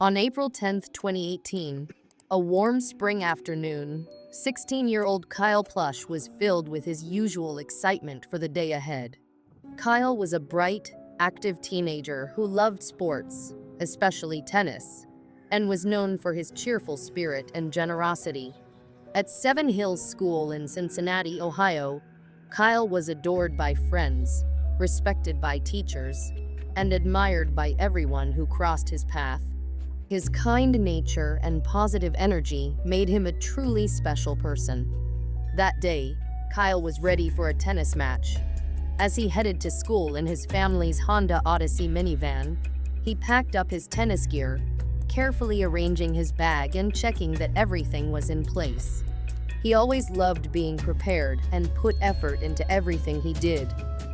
On April 10, 2018, a warm spring afternoon, 16-year-old Kyle Plush was filled with his usual excitement for the day ahead. Kyle was a bright, active teenager who loved sports, especially tennis, and was known for his cheerful spirit and generosity. At Seven Hills School in Cincinnati, Ohio, Kyle was adored by friends, respected by teachers, and admired by everyone who crossed his path. His kind nature and positive energy made him a truly special person. That day, Kyle was ready for a tennis match. As he headed to school in his family's Honda Odyssey minivan, he packed up his tennis gear, carefully arranging his bag and checking that everything was in place. He always loved being prepared and put effort into everything he did,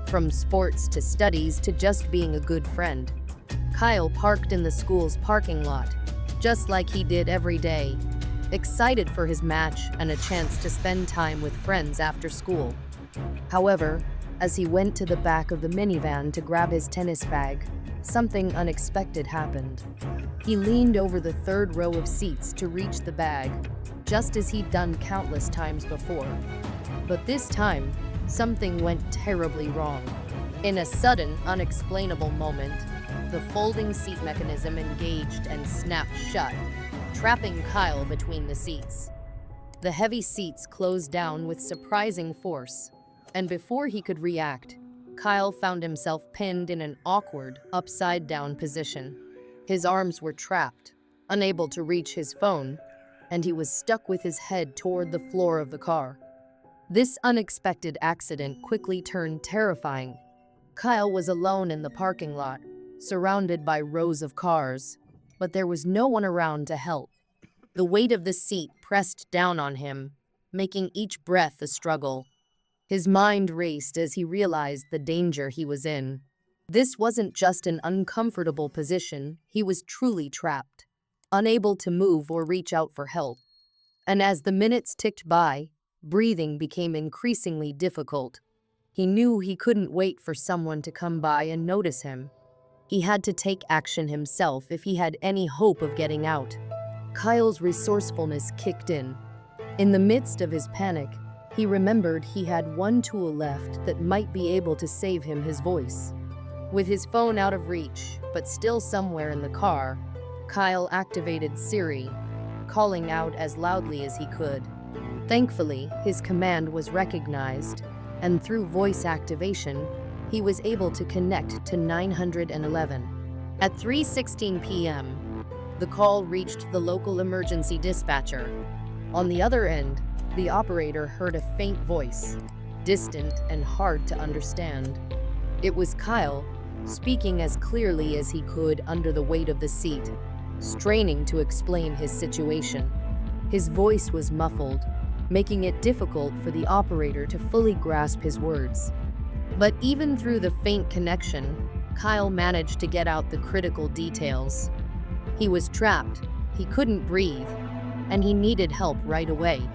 from sports to studies to just being a good friend. Kyle parked in the school's parking lot, just like he did every day, excited for his match and a chance to spend time with friends after school. However, as he went to the back of the minivan to grab his tennis bag, something unexpected happened. He leaned over the third row of seats to reach the bag, just as he'd done countless times before. But this time, something went terribly wrong. In a sudden, unexplainable moment, the folding seat mechanism engaged and snapped shut, trapping Kyle between the seats. The heavy seats closed down with surprising force, and before he could react, Kyle found himself pinned in an awkward, upside-down position. His arms were trapped, unable to reach his phone, and he was stuck with his head toward the floor of the car. This unexpected accident quickly turned terrifying. Kyle was alone in the parking lot, surrounded by rows of cars, but there was no one around to help. The weight of the seat pressed down on him, making each breath a struggle. His mind raced as he realized the danger he was in. This wasn't just an uncomfortable position, he was truly trapped, unable to move or reach out for help. And as the minutes ticked by, breathing became increasingly difficult. He knew he couldn't wait for someone to come by and notice him. He had to take action himself if he had any hope of getting out. Kyle's resourcefulness kicked in. In the midst of his panic, he remembered he had one tool left that might be able to save him his voice. With his phone out of reach, but still somewhere in the car, Kyle activated Siri, calling out as loudly as he could. Thankfully, his command was recognized, and through voice activation, he was able to connect to 911. At 3:16 p.m., the call reached the local emergency dispatcher. On the other end, the operator heard a faint voice, distant and hard to understand. It was Kyle, speaking as clearly as he could under the weight of the seat, straining to explain his situation. His voice was muffled, making it difficult for the operator to fully grasp his words. But even through the faint connection, Kyle managed to get out the critical details. He was trapped, he couldn't breathe, and he needed help right away.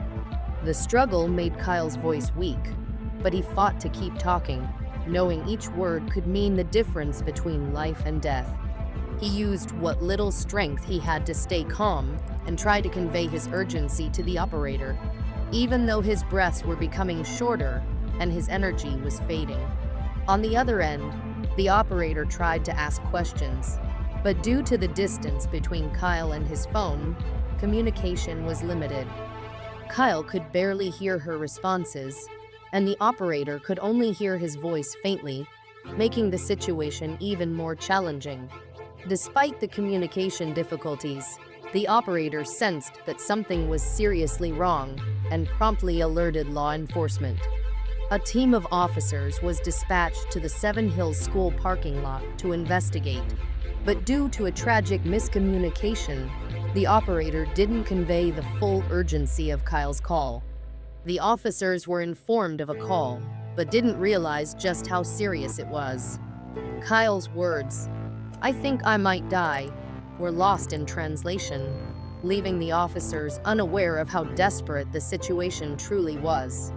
The struggle made Kyle's voice weak, but he fought to keep talking, knowing each word could mean the difference between life and death. He used what little strength he had to stay calm and try to convey his urgency to the operator, even though his breaths were becoming shorter and his energy was fading. On the other end, the operator tried to ask questions, but due to the distance between Kyle and his phone, communication was limited. Kyle could barely hear her responses, and the operator could only hear his voice faintly, making the situation even more challenging. Despite the communication difficulties, the operator sensed that something was seriously wrong and promptly alerted law enforcement. A team of officers was dispatched to the Seven Hills School parking lot to investigate, but due to a tragic miscommunication, the operator didn't convey the full urgency of Kyle's call. The officers were informed of a call, but didn't realize just how serious it was. Kyle's words, "I think I might die," were lost in translation, leaving the officers unaware of how desperate the situation truly was.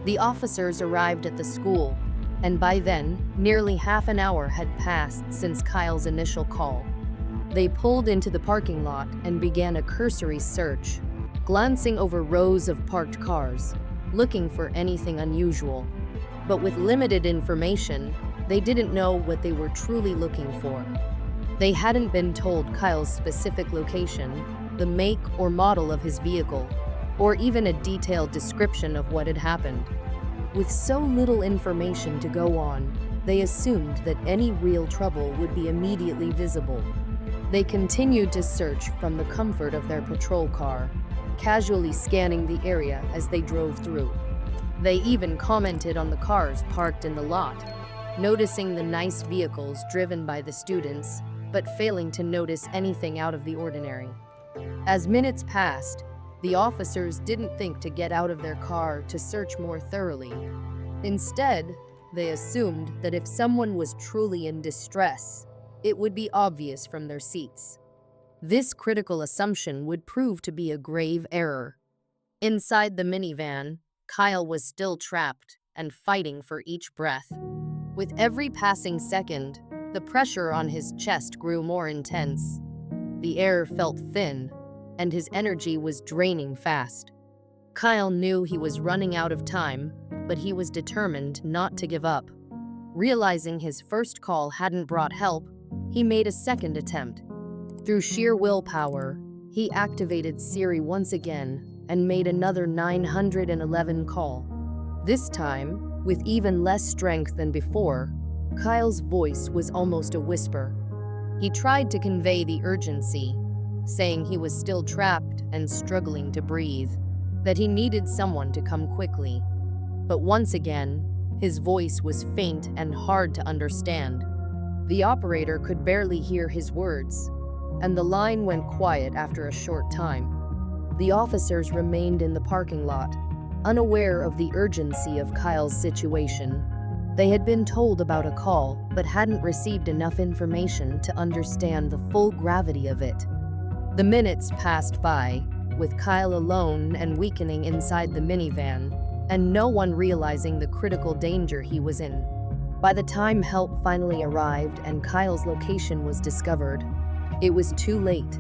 The officers arrived at the school, and by then, nearly half an hour had passed since Kyle's initial call. They pulled into the parking lot and began a cursory search, glancing over rows of parked cars, looking for anything unusual. But with limited information, they didn't know what they were truly looking for. They hadn't been told Kyle's specific location, the make or model of his vehicle, or even a detailed description of what had happened. With so little information to go on, they assumed that any real trouble would be immediately visible. They continued to search from the comfort of their patrol car, casually scanning the area as they drove through. They even commented on the cars parked in the lot, noticing the nice vehicles driven by the students, but failing to notice anything out of the ordinary. As minutes passed, the officers didn't think to get out of their car to search more thoroughly. Instead, they assumed that if someone was truly in distress, it would be obvious from their seats. This critical assumption would prove to be a grave error. Inside the minivan, Kyle was still trapped and fighting for each breath. With every passing second, the pressure on his chest grew more intense. The air felt thin, and his energy was draining fast. Kyle knew he was running out of time, but he was determined not to give up. Realizing his first call hadn't brought help, he made a second attempt. Through sheer willpower, he activated Siri once again and made another 911 call. This time, with even less strength than before, Kyle's voice was almost a whisper. He tried to convey the urgency, saying he was still trapped and struggling to breathe, that he needed someone to come quickly. But once again, his voice was faint and hard to understand. The operator could barely hear his words, and the line went quiet after a short time. The officers remained in the parking lot, unaware of the urgency of Kyle's situation. They had been told about a call, but hadn't received enough information to understand the full gravity of it. The minutes passed by, with Kyle alone and weakening inside the minivan, and no one realizing the critical danger he was in. By the time help finally arrived and Kyle's location was discovered, it was too late.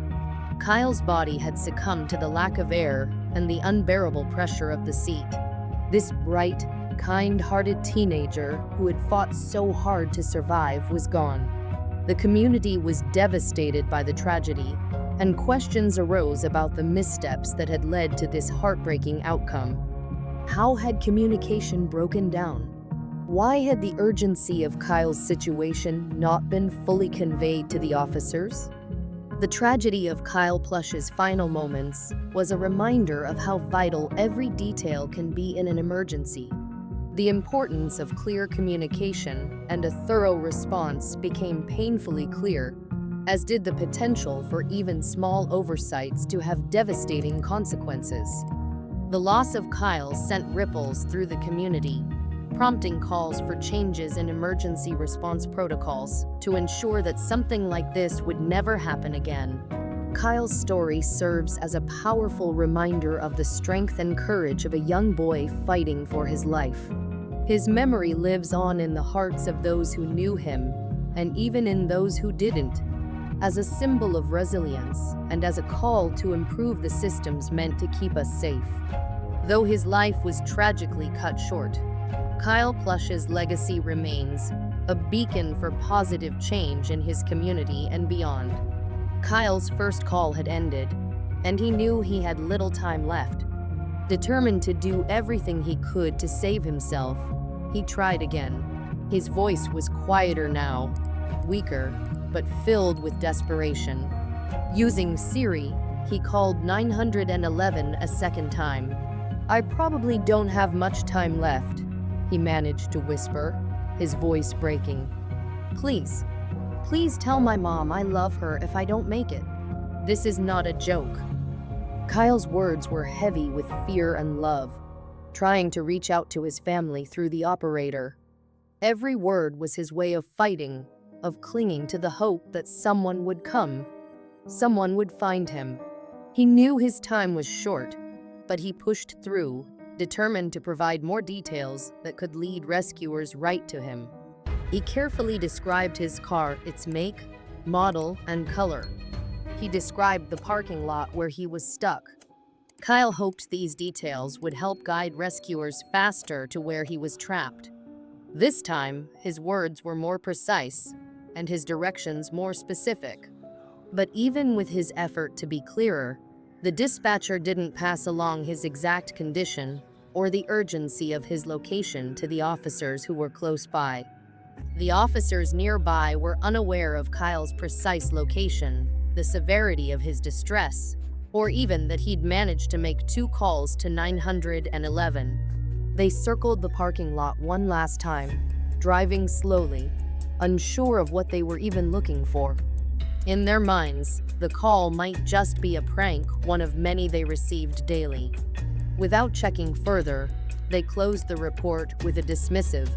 Kyle's body had succumbed to the lack of air and the unbearable pressure of the seat. This bright, kind-hearted teenager who had fought so hard to survive was gone. The community was devastated by the tragedy, and questions arose about the missteps that had led to this heartbreaking outcome. How had communication broken down? Why had the urgency of Kyle's situation not been fully conveyed to the officers? The tragedy of Kyle Plush's final moments was a reminder of how vital every detail can be in an emergency. The importance of clear communication and a thorough response became painfully clear, as did the potential for even small oversights to have devastating consequences. The loss of Kyle sent ripples through the community, prompting calls for changes in emergency response protocols to ensure that something like this would never happen again. Kyle's story serves as a powerful reminder of the strength and courage of a young boy fighting for his life. His memory lives on in the hearts of those who knew him, and even in those who didn't, as a symbol of resilience and as a call to improve the systems meant to keep us safe. Though his life was tragically cut short, Kyle Plush's legacy remains a beacon for positive change in his community and beyond. Kyle's first call had ended, and he knew he had little time left. Determined to do everything he could to save himself, he tried again. His voice was quieter now, weaker, but filled with desperation. Using Siri, he called 911 a second time. "I probably don't have much time left," he managed to whisper, his voice breaking. Please tell my mom I love her if I don't make it. This is not a joke." Kyle's words were heavy with fear and love, trying to reach out to his family through the operator. Every word was his way of fighting, of clinging to the hope that someone would come, someone would find him. He knew his time was short, but he pushed through, determined to provide more details that could lead rescuers right to him. He carefully described his car, its make, model, and color. He described the parking lot where he was stuck. Kyle hoped these details would help guide rescuers faster to where he was trapped. This time, his words were more precise and his directions more specific. But even with his effort to be clearer, the dispatcher didn't pass along his exact condition or the urgency of his location to the officers who were close by. The officers nearby were unaware of Kyle's precise location, the severity of his distress, or even that he'd managed to make 2 calls to 911. They circled the parking lot one last time, driving slowly, unsure of what they were even looking for. In their minds, the call might just be a prank, one of many they received daily. Without checking further, they closed the report with a dismissive,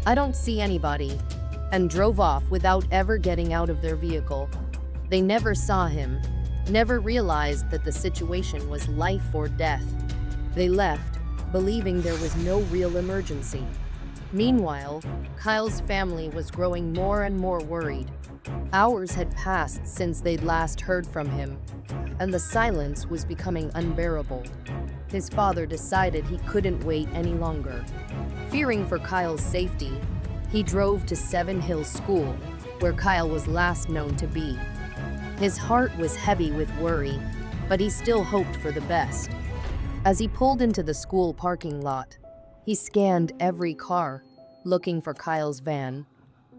"I don't see anybody," and drove off without ever getting out of their vehicle. They never saw him, never realized that the situation was life or death. They left, believing there was no real emergency. Meanwhile, Kyle's family was growing more and more worried. Hours had passed since they'd last heard from him, and the silence was becoming unbearable. His father decided he couldn't wait any longer. Fearing for Kyle's safety, he drove to Seven Hills School, where Kyle was last known to be. His heart was heavy with worry, but he still hoped for the best. As he pulled into the school parking lot, he scanned every car, looking for Kyle's van.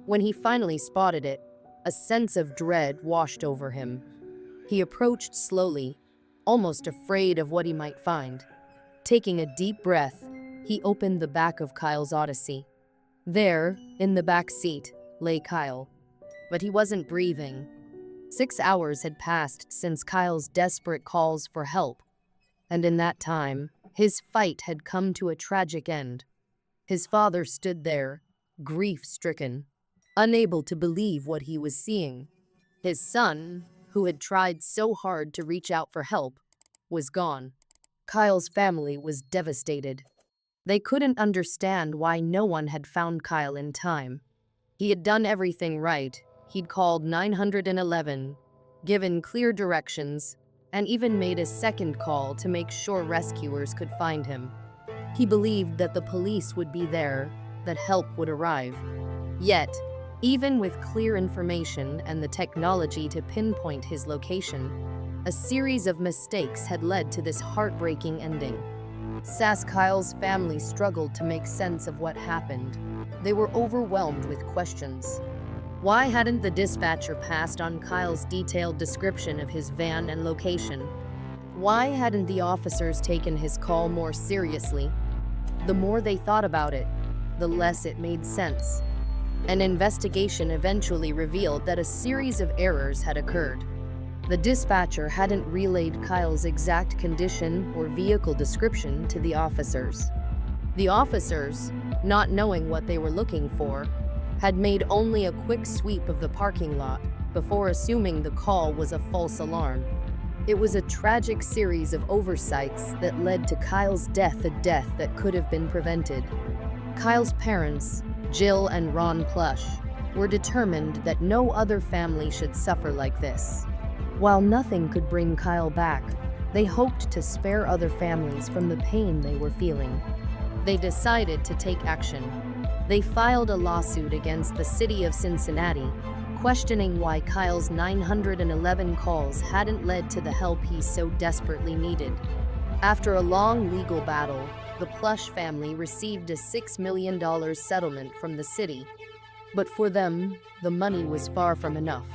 When he finally spotted it, a sense of dread washed over him. He approached slowly, almost afraid of what he might find. Taking a deep breath, he opened the back of Kyle's Odyssey. There, in the back seat, lay Kyle. But he wasn't breathing. 6 hours had passed since Kyle's desperate calls for help, and in that time, his fight had come to a tragic end. His father stood there, grief-stricken, unable to believe what he was seeing. His son, who had tried so hard to reach out for help, was gone. Kyle's family was devastated. They couldn't understand why no one had found Kyle in time. He had done everything right. He'd called 911, given clear directions, and even made a second call to make sure rescuers could find him. He believed that the police would be there, that help would arrive. Yet, even with clear information and the technology to pinpoint his location, a series of mistakes had led to this heartbreaking ending. Kyle's family struggled to make sense of what happened. They were overwhelmed with questions. Why hadn't the dispatcher passed on Kyle's detailed description of his van and location? Why hadn't the officers taken his call more seriously? The more they thought about it, the less it made sense. An investigation eventually revealed that a series of errors had occurred. The dispatcher hadn't relayed Kyle's exact condition or vehicle description to the officers. The officers, not knowing what they were looking for, had made only a quick sweep of the parking lot before assuming the call was a false alarm. It was a tragic series of oversights that led to Kyle's death, a death that could have been prevented. Kyle's parents, Jill and Ron Plush, were determined that no other family should suffer like this. While nothing could bring Kyle back, they hoped to spare other families from the pain they were feeling. They decided to take action. They filed a lawsuit against the city of Cincinnati, questioning why Kyle's 911 calls hadn't led to the help he so desperately needed. After a long legal battle, the Plush family received a $6 million settlement from the city. But for them, the money was far from enough.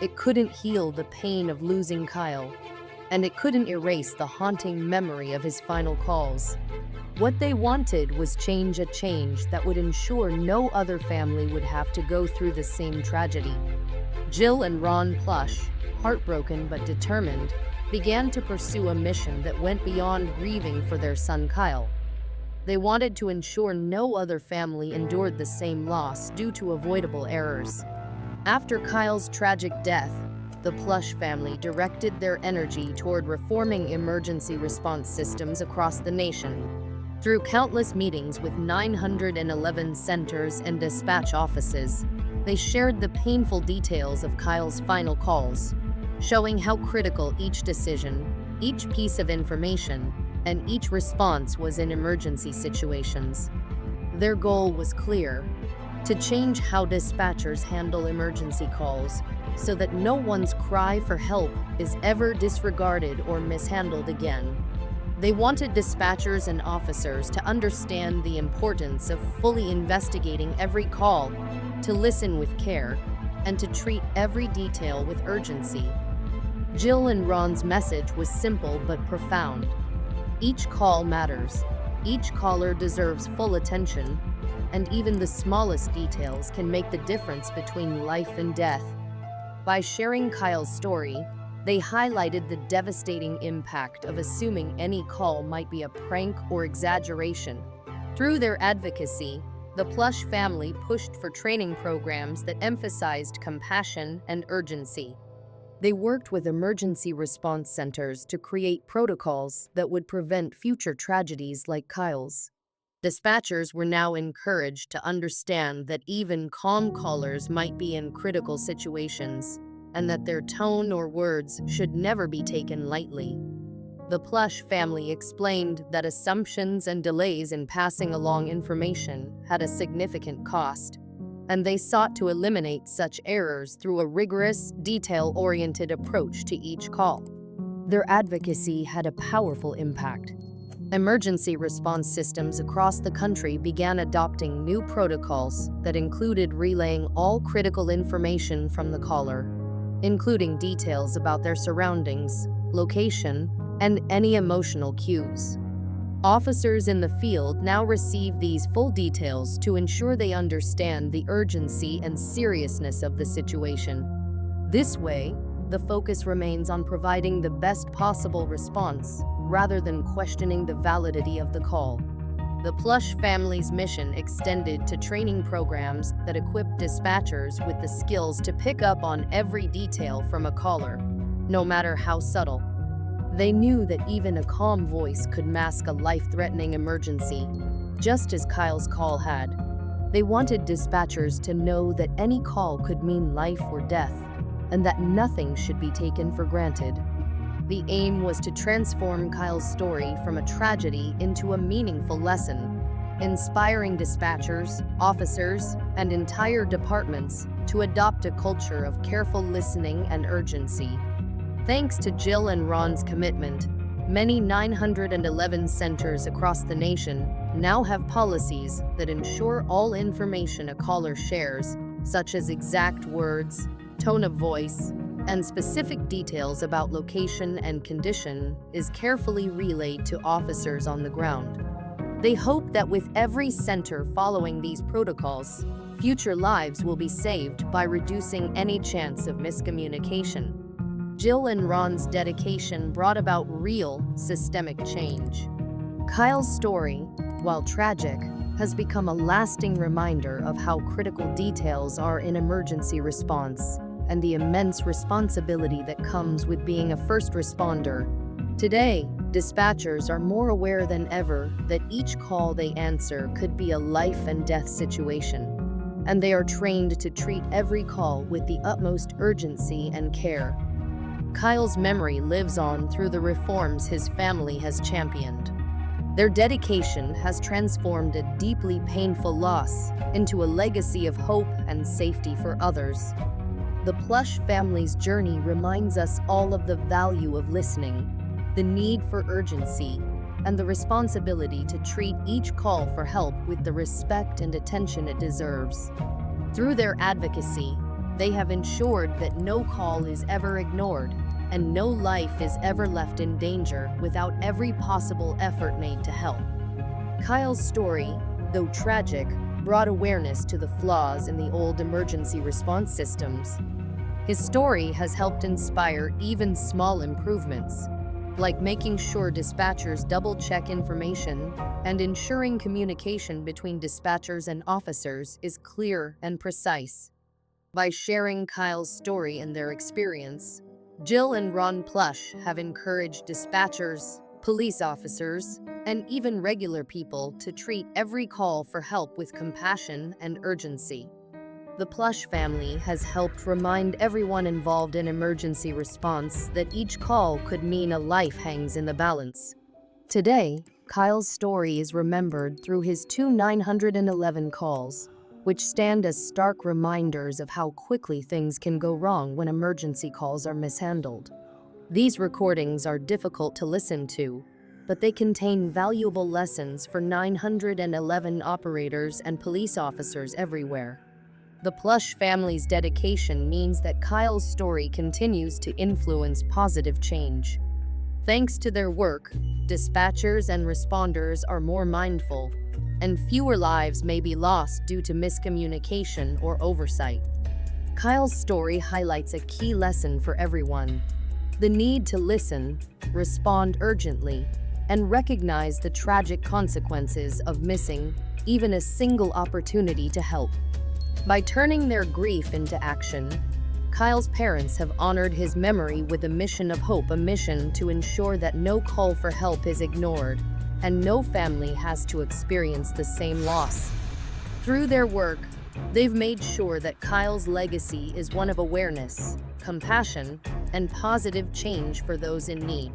It couldn't heal the pain of losing Kyle, and it couldn't erase the haunting memory of his final calls. What they wanted was change, a change that would ensure no other family would have to go through the same tragedy. Jill and Ron Plush, heartbroken but determined, began to pursue a mission that went beyond grieving for their son Kyle. They wanted to ensure no other family endured the same loss due to avoidable errors. After Kyle's tragic death, the Plush family directed their energy toward reforming emergency response systems across the nation. Through countless meetings with 911 centers and dispatch offices, They shared the painful details of Kyle's final calls, showing how critical each decision, each piece of information, and each response was in emergency situations. Their goal was clear: to change how dispatchers handle emergency calls so that no one's cry for help is ever disregarded or mishandled again. They wanted dispatchers and officers to understand the importance of fully investigating every call, to listen with care, and to treat every detail with urgency. Jill and Ron's message was simple but profound. Each call matters. Each caller deserves full attention, and even the smallest details can make the difference between life and death. By sharing Kyle's story, they highlighted the devastating impact of assuming any call might be a prank or exaggeration. Through their advocacy, the Plush family pushed for training programs that emphasized compassion and urgency. They worked with emergency response centers to create protocols that would prevent future tragedies like Kyle's. Dispatchers were now encouraged to understand that even calm callers might be in critical situations, and that their tone or words should never be taken lightly. The Plush family explained that assumptions and delays in passing along information had a significant cost, and they sought to eliminate such errors through a rigorous, detail-oriented approach to each call. Their advocacy had a powerful impact. Emergency response systems across the country began adopting new protocols that included relaying all critical information from the caller, including details about their surroundings, location, and any emotional cues. Officers in the field now receive these full details to ensure they understand the urgency and seriousness of the situation. This way, the focus remains on providing the best possible response rather than questioning the validity of the call. The Plush family's mission extended to training programs that equipped dispatchers with the skills to pick up on every detail from a caller, no matter how subtle. They knew that even a calm voice could mask a life-threatening emergency, just as Kyle's call had. They wanted dispatchers to know that any call could mean life or death, and that nothing should be taken for granted. The aim was to transform Kyle's story from a tragedy into a meaningful lesson, inspiring dispatchers, officers, and entire departments to adopt a culture of careful listening and urgency. Thanks to Jill and Ron's commitment, many 911 centers across the nation now have policies that ensure all information a caller shares, such as exact words, tone of voice, and specific details about location and condition, is carefully relayed to officers on the ground. They hope that with every center following these protocols, future lives will be saved by reducing any chance of miscommunication. Jill and Ron's dedication brought about real, systemic change. Kyle's story, while tragic, has become a lasting reminder of how critical details are in emergency response and the immense responsibility that comes with being a first responder. Today, dispatchers are more aware than ever that each call they answer could be a life and death situation, and they are trained to treat every call with the utmost urgency and care. Kyle's memory lives on through the reforms his family has championed. Their dedication has transformed a deeply painful loss into a legacy of hope and safety for others. The Plush family's journey reminds us all of the value of listening, the need for urgency, and the responsibility to treat each call for help with the respect and attention it deserves. Through their advocacy, they have ensured that no call is ever ignored and no life is ever left in danger without every possible effort made to help. Kyle's story, though tragic, brought awareness to the flaws in the old emergency response systems. His story has helped inspire even small improvements, like making sure dispatchers double-check information and ensuring communication between dispatchers and officers is clear and precise. By sharing Kyle's story and their experience, Jill and Ron Plush have encouraged dispatchers, police officers, and even regular people to treat every call for help with compassion and urgency. The Plush family has helped remind everyone involved in emergency response that each call could mean a life hangs in the balance. Today, Kyle's story is remembered through his two 911 calls, which stand as stark reminders of how quickly things can go wrong when emergency calls are mishandled. These recordings are difficult to listen to, but they contain valuable lessons for 911 operators and police officers everywhere. The Plush family's dedication means that Kyle's story continues to influence positive change. Thanks to their work, dispatchers and responders are more mindful, and fewer lives may be lost due to miscommunication or oversight. Kyle's story highlights a key lesson for everyone: the need to listen, respond urgently, and recognize the tragic consequences of missing even a single opportunity to help. By turning their grief into action, Kyle's parents have honored his memory with a mission of hope, a mission to ensure that no call for help is ignored and no family has to experience the same loss. Through their work, they've made sure that Kyle's legacy is one of awareness, compassion, and positive change for those in need.